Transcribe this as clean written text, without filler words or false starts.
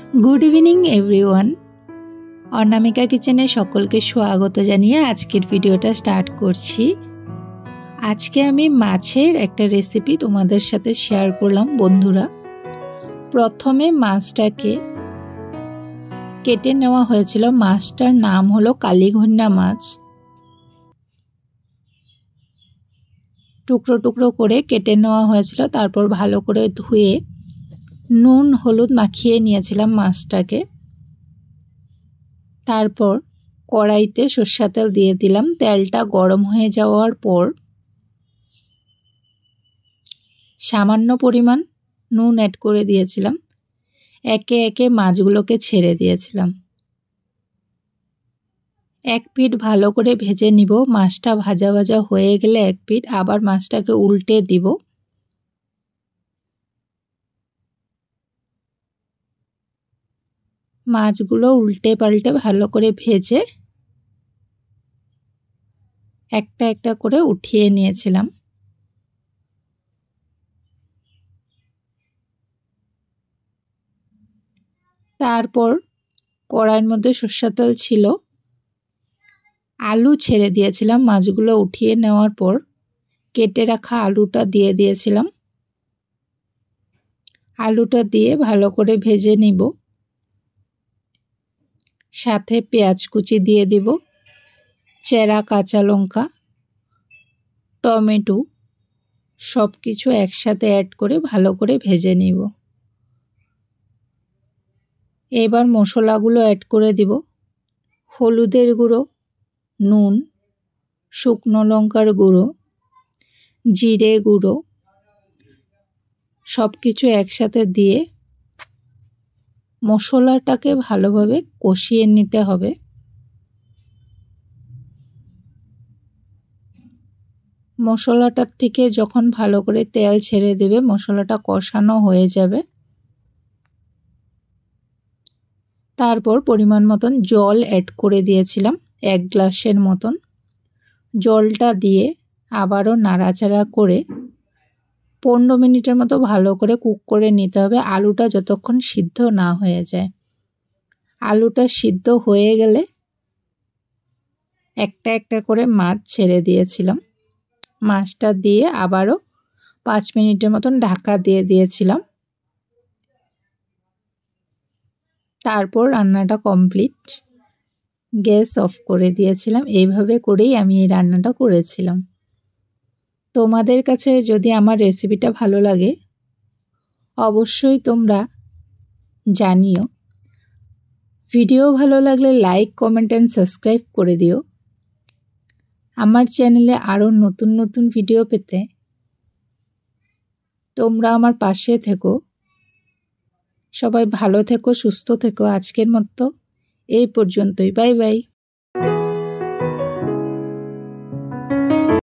Good evening everyone. অনামিকা কিচেনে সকলকে স্বাগত জানিয়ে আজকের ভিডিওটা স্টার্ট করছি। আজকে আমি মাছের একটা রেসিপি তোমাদের সাথে শেয়ার করলাম বন্ধুরা। প্রথমে মাছটাকে কেটে নেওয়া হয়েছিল। মাছটার নাম হলো কালীঘন্যা মাছ। টুকরো টুকরো করে কেটে নেওয়া হয়েছিল, তারপর ভালো করে ধুয়ে নুন হলুদ মাখিয়ে নিয়েছিলাম মাছটাকে। তারপর কড়াইতে সরষের তেল দিয়ে দিলাম। তেলটা গরম হয়ে যাওয়ার পর সামান্য পরিমাণ নুন অ্যাড করে দিয়েছিলাম। একে একে মাছগুলোকে ছেড়ে দিয়েছিলাম। এক পিঠ ভালো করে ভেজে নিব। মাছটা ভাজা ভাজা হয়ে গেলে এক পিঠ আবার মাছটাকে উল্টে দিব। মাছগুলো উল্টে পাল্টে ভালো করে ভেজে একটা একটা করে উঠিয়ে নিয়েছিলাম। তারপর কড়াইয়ের মধ্যে সরষের তেল ছিল, আলু ছেড়ে দিয়েছিলাম। মাছগুলো উঠিয়ে নেওয়ার পর কেটে রাখা আলুটা দিয়ে দিয়েছিলাম। আলুটা দিয়ে ভালো করে ভেজে নিব। সাথে পেঁয়াজ কুচি দিয়ে দিব, চেরা কাঁচা লঙ্কা, টমেটো সব কিছু একসাথে অ্যাড করে ভালো করে ভেজে নিব। এবার মশলাগুলো অ্যাড করে দিব। হলুদের গুঁড়ো, নুন, শুকনো লঙ্কার গুঁড়ো, জিরে গুঁড়ো সব কিছু একসাথে দিয়ে মশলাটাকে ভালোভাবে কষিয়ে নিতে হবে। মশলাটার থেকে যখন ভালো করে তেল ছেড়ে দেবে, মশলাটা কষানো হয়ে যাবে। তারপর পরিমাণ মতন জল অ্যাড করে দিয়েছিলাম, 1 গ্লাসের মতন। জলটা দিয়ে আবারও নাড়াচাড়া করে 15 মিনিটের মতো ভালো করে কুক করে নিতে হবে, আলুটা যতক্ষণ সিদ্ধ না হয়ে যায়। আলুটা সিদ্ধ হয়ে গেলে একটা একটা করে মাছ ছেড়ে দিয়েছিলাম। মাছটা দিয়ে আবারও 5 মিনিটের মতন ঢাকা দিয়ে দিয়েছিলাম। তারপর রান্নাটা কমপ্লিট, গ্যাস অফ করে দিয়েছিলাম। এইভাবে করেই আমি এই রান্নাটা করেছিলাম। তোমাদের কাছে যদি আমার রেসিপিটা ভালো লাগে অবশ্যই তোমরা জানিও। ভিডিও ভালো লাগলে লাইক, কমেন্ট অ্যান্ড সাবস্ক্রাইব করে দিও। আমার চ্যানেলে আরও নতুন নতুন ভিডিও পেতে তোমরা আমার পাশে থেকো। সবাই ভালো থেকো, সুস্থ থেকো। আজকের মতো এই পর্যন্তই। Bye bye.